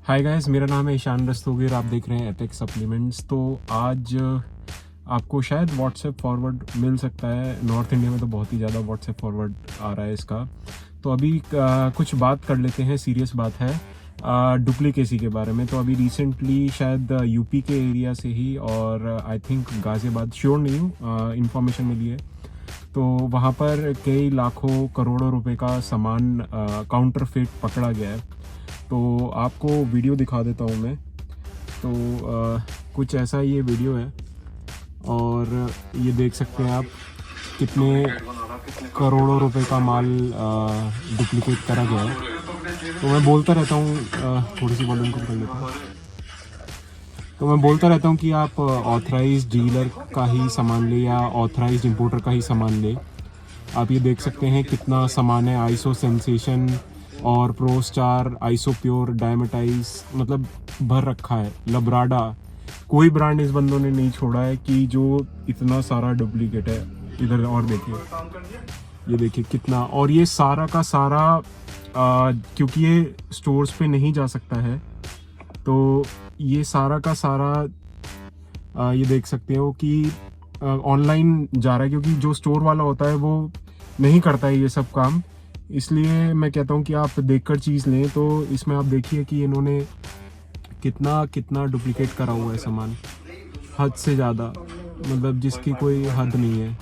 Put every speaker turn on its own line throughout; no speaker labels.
Hi guys, मेरा नाम है ईशान रस्तोगी और आप देख रहे हैं एपिक सप्लीमेंट्स। तो आज आपको शायद व्हाट्सएप फॉरवर्ड मिल सकता है। नॉर्थ इंडिया में तो बहुत ही ज़्यादा व्हाट्सएप फॉरवर्ड आ रहा है इसका। तो अभी कुछ बात कर लेते हैं, सीरियस बात है डुप्लीकेसी के बारे में। तो अभी रिसेंटली शायद यूपी के एरिया से ही और आई थिंक गाज़ियाबाद, श्योर नहीं हूँ, इंफॉर्मेशन मिली है। तो वहाँ पर कई लाखों करोड़ों रुपए का सामान काउंटरफेट पकड़ा गया है। तो आपको वीडियो दिखा देता हूँ मैं। तो कुछ ऐसा ये वीडियो है और ये देख सकते हैं आप कितने करोड़ों रुपए का माल डुप्लीकेट करा गया है। तो मैं बोलता रहता हूँ, थोड़ी सी वॉल्यूम कम कर लेता हूँ। तो मैं बोलता रहता हूँ कि आप ऑथराइज्ड डीलर का ही सामान ले या ऑथराइज्ड इंपोर्टर का ही सामान ले। आप ये देख सकते हैं कितना सामान है, आइसो सेंसेशन और प्रो स्टार, आइसो प्योर, डायमेटाइज, मतलब भर रखा है। लब्राडा, कोई ब्रांड इस बंदों ने नहीं छोड़ा है कि जो इतना सारा डुप्लीकेट है। इधर और देखिए, ये देखिए कितना। और ये सारा का सारा क्योंकि ये स्टोर्स पे नहीं जा सकता है, तो ये सारा का सारा ये देख सकते हो कि ऑनलाइन जा रहा है, क्योंकि जो स्टोर वाला होता है वो नहीं करता है ये सब काम। इसलिए मैं कहता हूँ कि आप देखकर चीज़ लें। तो इसमें आप देखिए कि इन्होंने कितना कितना डुप्लीकेट करा हुआ है सामान, हद से ज़्यादा, मतलब जिसकी कोई हद नहीं है।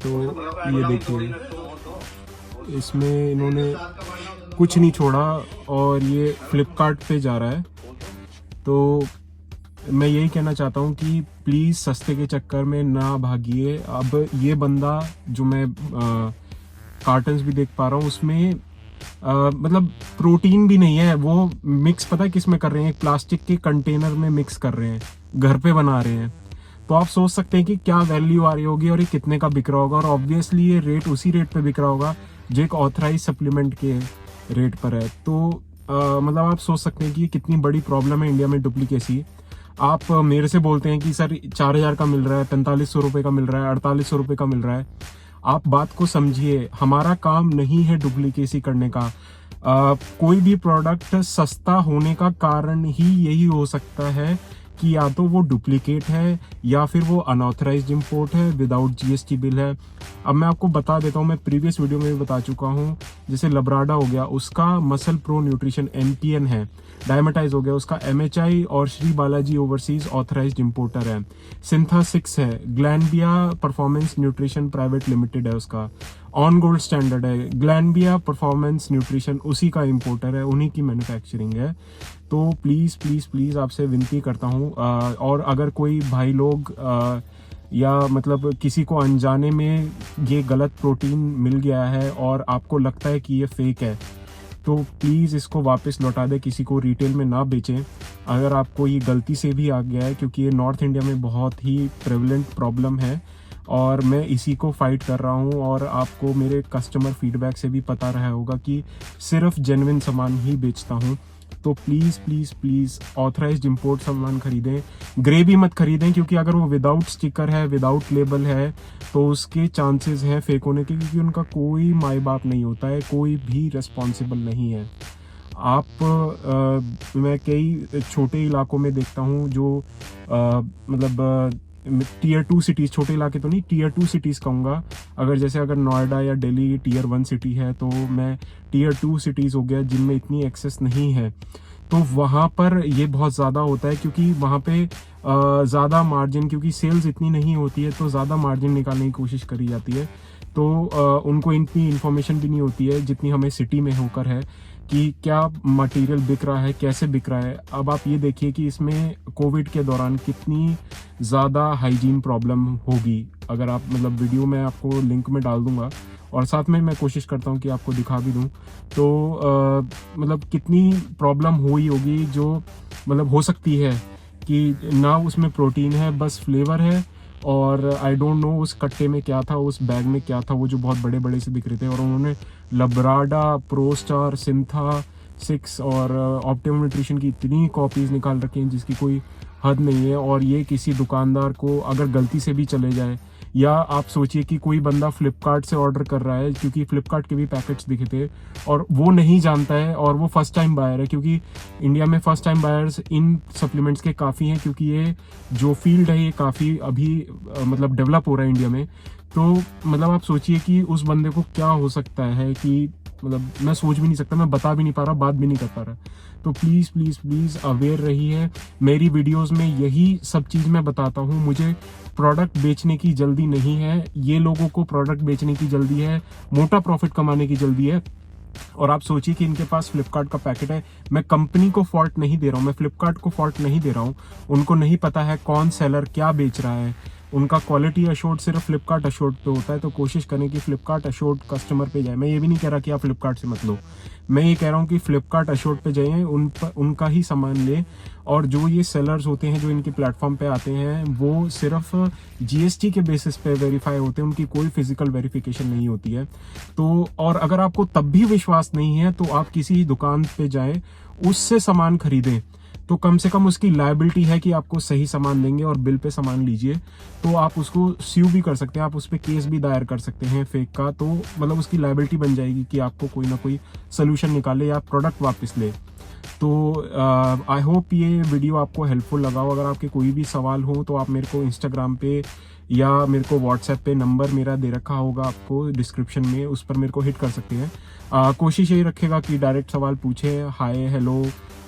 तो ये देखिए, इसमें इन्होंने कुछ नहीं छोड़ा और ये फ्लिपकार्ट पे जा रहा है। तो मैं यही कहना चाहता हूँ कि प्लीज़ सस्ते के चक्कर में ना भागिए। अब ये बंदा जो मैं कार्टन्स भी देख पा रहा हूँ, उसमें मतलब प्रोटीन भी नहीं है। वो मिक्स पता है किस में कर रहे हैं? एक प्लास्टिक के कंटेनर में मिक्स कर रहे हैं, घर पे बना रहे हैं। तो आप सोच सकते हैं कि क्या वैल्यू आ रही होगी और ये कितने का बिक रहा होगा। और ऑब्वियसली ये रेट उसी रेट पे बिक रहा होगा जो एक ऑथराइज सप्लीमेंट के रेट पर है। तो मतलब आप सोच सकते हैं कि ये कितनी बड़ी प्रॉब्लम है इंडिया में, डुप्लीकेसी। आप मेरे से बोलते हैं कि सर 4,000 का मिल रहा है, 4500 रुपये का मिल रहा है, 4800 रुपये का मिल रहा है। आप बात को समझिए, हमारा काम नहीं है डुप्लीकेसी करने का। कोई भी प्रोडक्ट सस्ता होने का कारण ही यही हो सकता है कि या तो वो डुप्लीकेट है या फिर वो अनऑथराइज्ड इंपोर्ट है, विदाउट जीएसटी बिल है। अब मैं आपको बता देता हूँ, मैं प्रीवियस वीडियो में भी बता चुका हूँ। जैसे लब्राडा हो गया, उसका मसल प्रो न्यूट्रिशन MPN है। डायमेटाइज हो गया, उसका MHI और Shri Balaji overseas authorised importer है। सिंथा 6 है, ग्लैंबिया परफॉर्मेंस न्यूट्रिशन प्राइवेट लिमिटेड है, उसका ऑन गोल्ड स्टैंडर्ड है। ग्लैंबिया परफॉर्मेंस न्यूट्रिशन उसी का इंपोर्टर है, उन्हीं की मैन्युफैक्चरिंग है। तो प्लीज़ प्लीज़ प्लीज़ आपसे विनती करता हूँ, और अगर कोई भाई लोग या मतलब किसी को अनजाने में ये गलत प्रोटीन मिल गया है और आपको लगता है कि ये फेक है, तो प्लीज़ इसको वापस लौटा दें, किसी को रिटेल में ना बेचें अगर आपको ये गलती से भी आ गया है, क्योंकि ये नॉर्थ इंडिया में बहुत ही प्रेवलेंट प्रॉब्लम है और मैं इसी को फाइट कर रहा हूँ। और आपको मेरे कस्टमर फीडबैक से भी पता रहा होगा कि सिर्फ जेन्युइन सामान ही बेचता हूँ। तो please please please authorised import सामान खरीदें, ग्रेवी मत खरीदें, क्योंकि अगर वो विदाउट स्टिकर है, विदाउट लेबल है, तो उसके चांसेस हैं फेक होने के, क्योंकि उनका कोई माई बाप नहीं होता है, कोई भी रिस्पॉन्सिबल नहीं है। मैं कई छोटे इलाकों में देखता हूँ जो मतलब Tier 2 सिटीज़, छोटे इलाके तो नहीं, Tier 2 सिटीज़ कहूँगा। अगर नोएडा या दिल्ली Tier 1 सिटी है, तो मैं Tier 2 सिटीज़ हो गया जिनमें इतनी एक्सेस नहीं है, तो वहाँ पर ये बहुत ज़्यादा होता है, क्योंकि वहाँ पे ज़्यादा मार्जिन, क्योंकि सेल्स इतनी नहीं होती है, तो ज़्यादा मार्जिन निकालने की कोशिश करी जाती है। तो उनको इतनी इन्फॉर्मेशन भी नहीं होती है जितनी हमें सिटी में होकर है कि क्या मटेरियल बिक रहा है, कैसे बिक रहा है। अब आप ये देखिए कि इसमें कोविड के दौरान कितनी ज़्यादा हाइजीन प्रॉब्लम होगी। अगर आप मतलब वीडियो में आपको लिंक में डाल दूंगा और साथ में मैं कोशिश करता हूँ कि आपको दिखा भी दूँ। तो मतलब कितनी प्रॉब्लम हुई होगी, जो मतलब हो सकती है कि ना उसमें प्रोटीन है, बस फ्लेवर है। और आई डोंट नो उस कट्टे में क्या था, उस बैग में क्या था, वो जो बहुत बड़े बड़े से दिख रहे थे। और उन्होंने लब्राडा, प्रो स्टार, सिंथा 6 और ऑप्टिमम न्यूट्रिशन की इतनी कॉपीज़ निकाल रखी हैं जिसकी कोई हद नहीं है। और ये किसी दुकानदार को अगर गलती से भी चले जाए या आप सोचिए कि कोई बंदा फ्लिपकार्ट से ऑर्डर कर रहा है, क्योंकि फ्लिपकार्ट के भी पैकेट्स दिखे थे, और वो नहीं जानता है और वो फर्स्ट टाइम बायर है, क्योंकि इंडिया में फर्स्ट टाइम बायर्स इन सप्लीमेंट्स के काफ़ी हैं, क्योंकि ये जो फील्ड है ये काफ़ी अभी मतलब डेवलप हो रहा है इंडिया में। तो मतलब आप सोचिए कि उस बंदे को क्या हो सकता है कि मतलब मैं सोच भी नहीं सकता, मैं बता भी नहीं पा रहा, बात भी नहीं कर पा रहा। तो प्लीज़ प्लीज़ प्लीज़ अवेयर रहिए। मेरी वीडियोस में यही सब चीज़ मैं बताता हूँ। मुझे प्रोडक्ट बेचने की जल्दी नहीं है, ये लोगों को प्रोडक्ट बेचने की जल्दी है, मोटा प्रॉफिट कमाने की जल्दी है। और आप सोचिए कि इनके पास फ्लिपकार्ट का पैकेट है। मैं कंपनी को फॉल्ट नहीं दे रहा हूँ, मैं फ्लिपकार्ट को फॉल्ट नहीं दे रहा हूँ। उनको नहीं पता है कौन सेलर क्या बेच रहा है। उनका क्वालिटी अश्योर्ड सिर्फ फ्लिपकार्ट अश्योर्ड पे होता है, तो कोशिश करें कि फ्लिपकार्ट अश्योर्ड कस्टमर पे जाए। मैं ये भी नहीं कह रहा कि आप फ्लिपकार्ट से मत लो, मैं ये कह रहा हूँ कि फ्लिपकार्ट अश्योर्ड पे जाइए, उनका ही सामान लें। और जो ये सेलर्स होते हैं जो इनके प्लेटफॉर्म पे आते हैं, वो सिर्फ जीएसटी के बेसिस पे वेरीफाई होते हैं, उनकी कोई फिजिकल वेरिफिकेशन नहीं होती है। तो और अगर आपको तब भी विश्वास नहीं है तो आप किसी दुकान पे जाएं, उससे सामान खरीदें, तो कम से कम उसकी लायबिलिटी है कि आपको सही सामान देंगे और बिल पे सामान लीजिए। तो आप उसको स्यू भी कर सकते हैं, आप उस पर केस भी दायर कर सकते हैं फेक का, तो मतलब उसकी लायबिलिटी बन जाएगी कि आपको कोई ना कोई सोल्यूशन निकाले या प्रोडक्ट वापस ले। तो आई होप ये वीडियो आपको हेल्पफुल लगा हो। अगर आपके कोई भी सवाल हो तो आप मेरे को इंस्टाग्राम पे या मेरे को व्हाट्सएप पे नंबर मेरा दे रखा होगा आपको डिस्क्रिप्शन में, उस पर मेरे को हिट कर सकते हैं। कोशिश यही रखेगा कि डायरेक्ट सवाल पूछें, हाय हेलो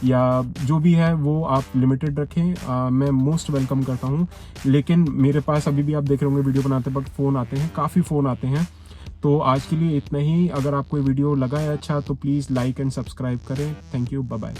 या जो भी है वो आप लिमिटेड रखें। मैं मोस्ट वेलकम करता हूँ, लेकिन मेरे पास अभी भी आप देख रहे होंगे वीडियो बनाते वक्त फ़ोन आते हैं, काफ़ी फ़ोन आते हैं। तो आज के लिए इतना ही। अगर आपको ये वीडियो लगा है अच्छा तो प्लीज़ लाइक एंड सब्सक्राइब करें। Thank you, bye bye.